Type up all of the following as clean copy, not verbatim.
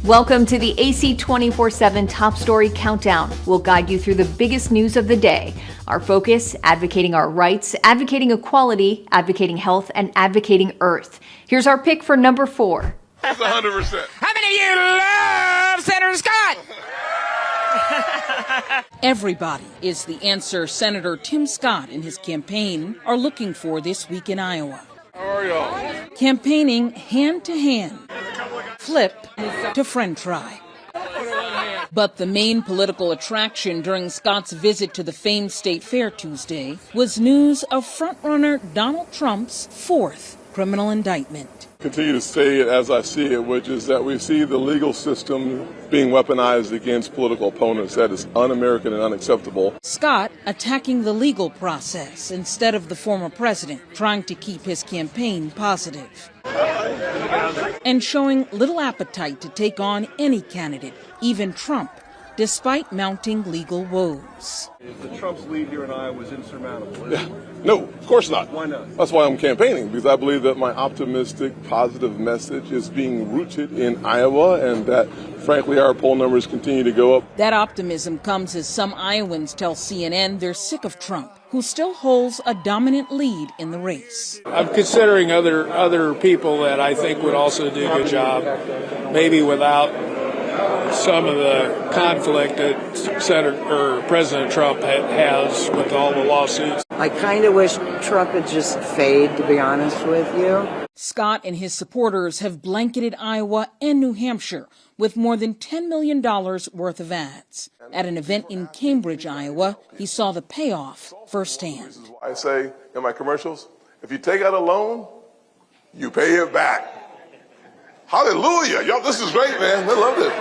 Welcome to the AC 24/7 Top Story Countdown. We'll guide you through the biggest news of the day. Our focus, advocating our rights, advocating equality, advocating health, and advocating Earth. Here's our pick for number 4. That's 100%. How many of you love Senator Scott? Everybody is the answer Senator Tim Scott and his campaign are looking for this week in Iowa. How are y'all? Campaigning hand to hand, flip to friend try. But the main political attraction during Scott's visit to the famed state fair Tuesday was news of frontrunner Donald Trump's 4th criminal indictment. Continue to say it as I see it, which is that we see the legal system being weaponized against political opponents. That is un-American and unacceptable. Scott attacking the legal process instead of the former president, trying to keep his campaign positive. And showing little appetite to take on any candidate, even Trump, despite mounting legal woes. The Trump's lead here in Iowa is insurmountable. Yeah. No, of course not. Why not? That's why I'm campaigning, because I believe that my optimistic, positive message is being rooted in Iowa and that, frankly, our poll numbers continue to go up. That optimism comes as some Iowans tell CNN they're sick of Trump, who still holds a dominant lead in the race. I'm considering other people that I think would also do a good job, maybe without some of the conflict that President Trump has with all the lawsuits. I kind of wish Trump would just fade, to be honest with you. Scott and his supporters have blanketed Iowa and New Hampshire with more than $10 million worth of ads. At an event in Cambridge, Iowa, he saw the payoff firsthand. I say in my commercials, if you take out a loan, you pay it back. Hallelujah. Y'all, this is great, man. I love this.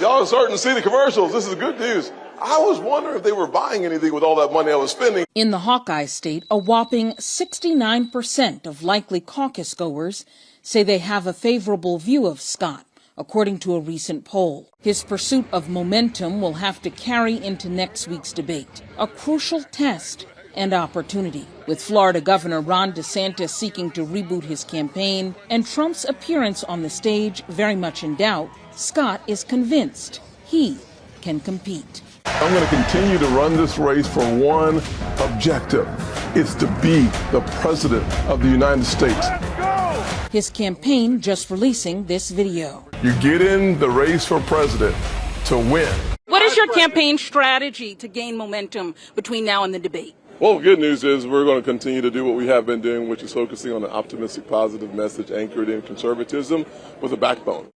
Y'all are starting to see the commercials. This is good news. I was wondering if they were buying anything with all that money I was spending. In the Hawkeye state, a whopping 69% of likely caucus goers say they have a favorable view of Scott, according to a recent poll. His pursuit of momentum will have to carry into next week's debate, a crucial test and opportunity, with Florida Governor Ron DeSantis seeking to reboot his campaign and Trump's appearance on the stage very much in doubt. Scott is convinced he can compete. I'm going to continue to run this race for one objective. It's to be the president of the United States. His campaign just releasing this video. You get in the race for president to win. What is your campaign strategy to gain momentum between now and the debate? Well, the good news is we're going to continue to do what we have been doing, which is focusing on an optimistic, positive message anchored in conservatism with a backbone.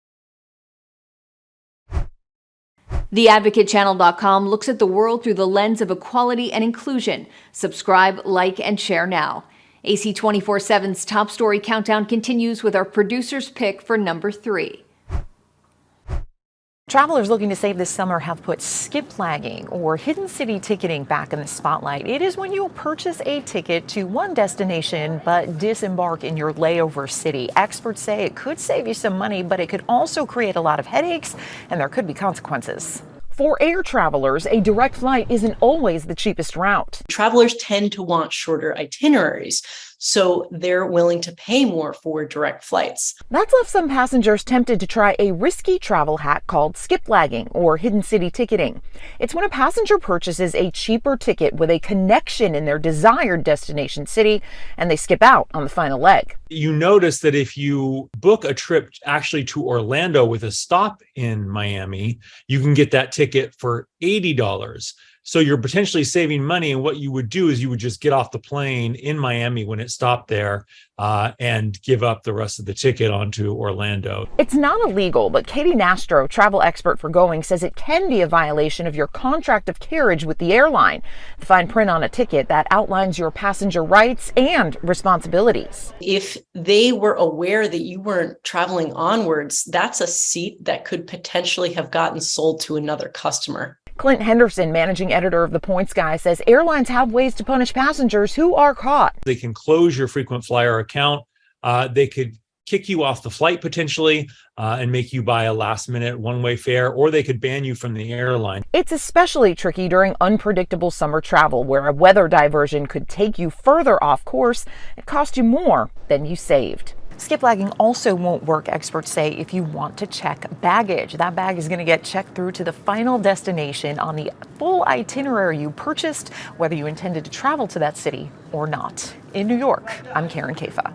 TheAdvocateChannel.com looks at the world through the lens of equality and inclusion. Subscribe, like, and share now. AC 24/7's Top Story Countdown continues with our producer's pick for number 3. Travelers looking to save this summer have put skiplagging or hidden city ticketing back in the spotlight. It is when you purchase a ticket to one destination but disembark in your layover city. Experts say it could save you some money, but it could also create a lot of headaches and there could be consequences. For air travelers, a direct flight isn't always the cheapest route. Travelers tend to want shorter itineraries, so they're willing to pay more for direct flights. That's left some passengers tempted to try a risky travel hack called skiplagging or hidden city ticketing. It's when a passenger purchases a cheaper ticket with a connection in their desired destination city and they skip out on the final leg. You notice that if you book a trip actually to Orlando with a stop in Miami, you can get that ticket for $80. So you're potentially saving money. And what you would do is you would just get off the plane in Miami when it stopped there and give up the rest of the ticket onto Orlando. It's not illegal, but Katie Nastro, travel expert for Going, says it can be a violation of your contract of carriage with the airline. The fine print on a ticket that outlines your passenger rights and responsibilities. If they were aware that you weren't traveling onwards, that's a seat that could potentially have gotten sold to another customer. Clint Henderson, managing editor of The Points Guy, says airlines have ways to punish passengers who are caught. They can close your frequent flyer account. They could kick you off the flight potentially and make you buy a last-minute one-way fare, or they could ban you from the airline. It's especially tricky during unpredictable summer travel, where a weather diversion could take you further off course and cost you more than you saved. Skiplagging also won't work, experts say, if you want to check baggage. That bag is going to get checked through to the final destination on the full itinerary you purchased, whether you intended to travel to that city or not. In New York, I'm Karen Kafa.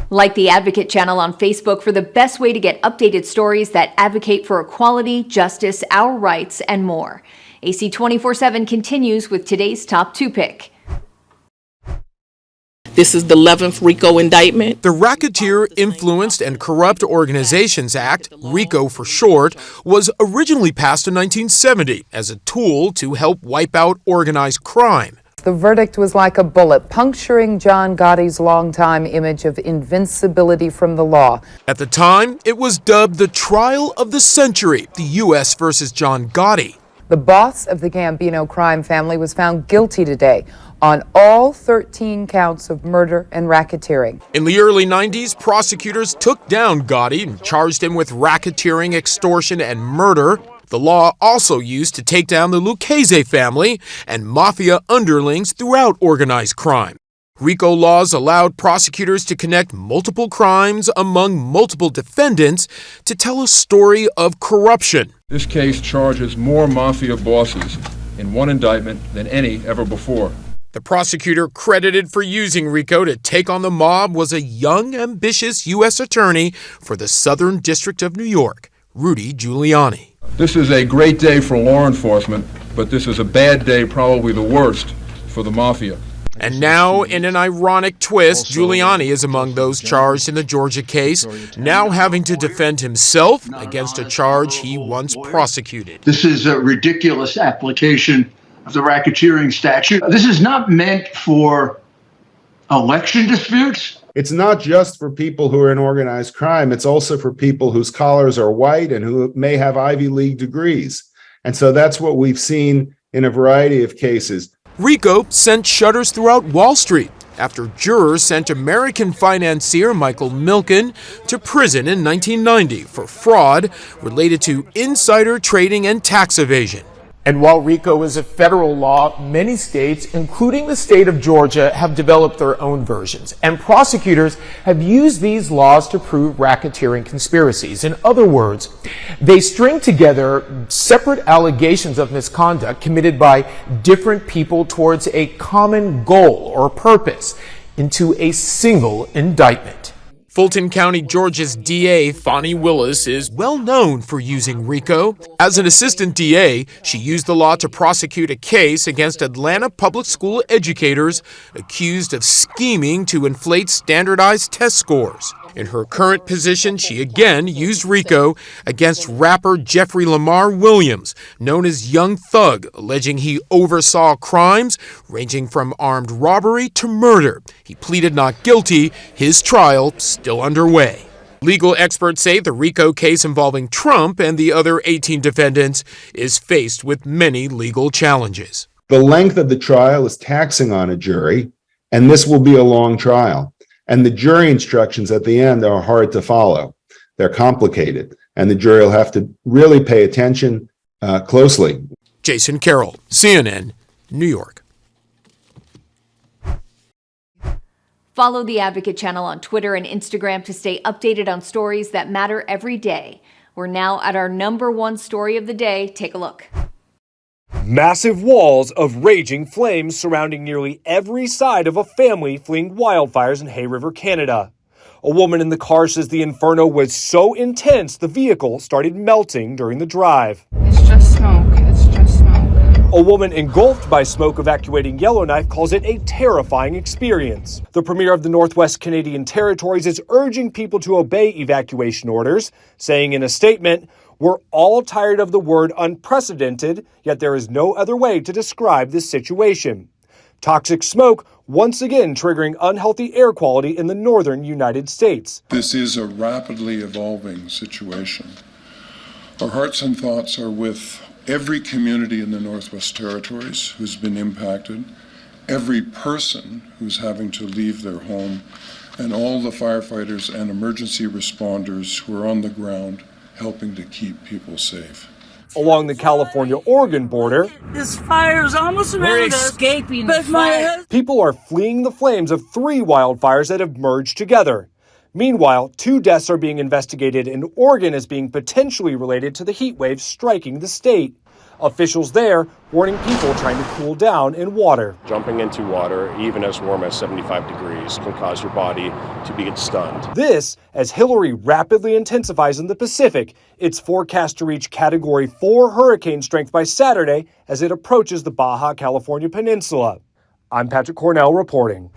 Like the Advocate channel on Facebook for the best way to get updated stories that advocate for equality, justice, our rights, and more. AC 24/7 continues with today's top 2 pick. This is the 11th RICO indictment. The Racketeer Influenced and Corrupt Organizations Act, RICO for short, was originally passed in 1970 as a tool to help wipe out organized crime. The verdict was like a bullet, puncturing John Gotti's longtime image of invincibility from the law. At the time, it was dubbed the trial of the century, the U.S. versus John Gotti. The boss of the Gambino crime family was found guilty today on all 13 counts of murder and racketeering. In the early 90s, prosecutors took down Gotti and charged him with racketeering, extortion, and murder. The law also used to take down the Lucchese family and mafia underlings throughout organized crime. RICO laws allowed prosecutors to connect multiple crimes among multiple defendants to tell a story of corruption. This case charges more mafia bosses in one indictment than any ever before. The prosecutor credited for using RICO to take on the mob was a young, ambitious U.S. attorney for the Southern District of New York, Rudy Giuliani. This is a great day for law enforcement, but this is a bad day, probably the worst, for the mafia. And now, in an ironic twist, Giuliani is among those charged in the Georgia case, now having to defend himself against a charge he once prosecuted. This is a ridiculous application of the racketeering statute. This is not meant for election disputes. It's not just for people who are in organized crime. It's also for people whose collars are white and who may have Ivy League degrees. And so that's what we've seen in a variety of cases. RICO sent shudders throughout Wall Street after jurors sent American financier Michael Milken to prison in 1990 for fraud related to insider trading and tax evasion. And while RICO is a federal law, many states, including the state of Georgia, have developed their own versions. And prosecutors have used these laws to prove racketeering conspiracies. In other words, they string together separate allegations of misconduct committed by different people towards a common goal or purpose into a single indictment. Fulton County, Georgia's DA, Fonnie Willis, is well known for using RICO. As an assistant DA, she used the law to prosecute a case against Atlanta public school educators accused of scheming to inflate standardized test scores. In her current position, she again used RICO against rapper Jeffrey Lamar Williams, known as Young Thug, alleging he oversaw crimes ranging from armed robbery to murder. He pleaded not guilty, his trial still underway. Legal experts say the RICO case involving Trump and the other 18 defendants is faced with many legal challenges. The length of the trial is taxing on a jury, and this will be a long trial. And the jury instructions at the end are hard to follow. They're complicated, and the jury will have to really pay attention closely. Jason Carroll, CNN, New York. Follow the Advocate channel on Twitter and Instagram to stay updated on stories that matter every day. We're now at our #1 story of the day. Take a look. Massive walls of raging flames surrounding nearly every side of a family fleeing wildfires in Hay River, Canada. A woman in the car says the inferno was so intense the vehicle started melting during the drive. It's just smoke. It's just smoke. A woman engulfed by smoke evacuating Yellowknife calls it a terrifying experience. The Premier of the Northwest Canadian Territories is urging people to obey evacuation orders, saying in a statement, "We're all tired of the word unprecedented, yet there is no other way to describe this situation." Toxic smoke once again triggering unhealthy air quality in the northern United States. This is a rapidly evolving situation. Our hearts and thoughts are with every community in the Northwest Territories who's been impacted, every person who's having to leave their home, and all the firefighters and emergency responders who are on the ground helping to keep people safe. Along the California-Oregon border, This fire's almost around us. Escaping but the fire. People are fleeing the flames of 3 wildfires that have merged together. Meanwhile, 2 deaths are being investigated in Oregon as being potentially related to the heat wave striking the state. Officials there warning people trying to cool down in water. Jumping into water, even as warm as 75 degrees, can cause your body to get stunned. This, as Hillary rapidly intensifies in the Pacific, it's forecast to reach Category 4 hurricane strength by Saturday as it approaches the Baja California Peninsula. I'm Patrick Cornell reporting.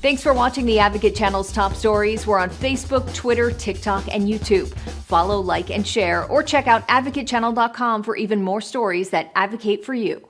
Thanks for watching the Advocate Channel's top stories. We're on Facebook, Twitter, TikTok, and YouTube. Follow, like, and share, or check out advocatechannel.com for even more stories that advocate for you.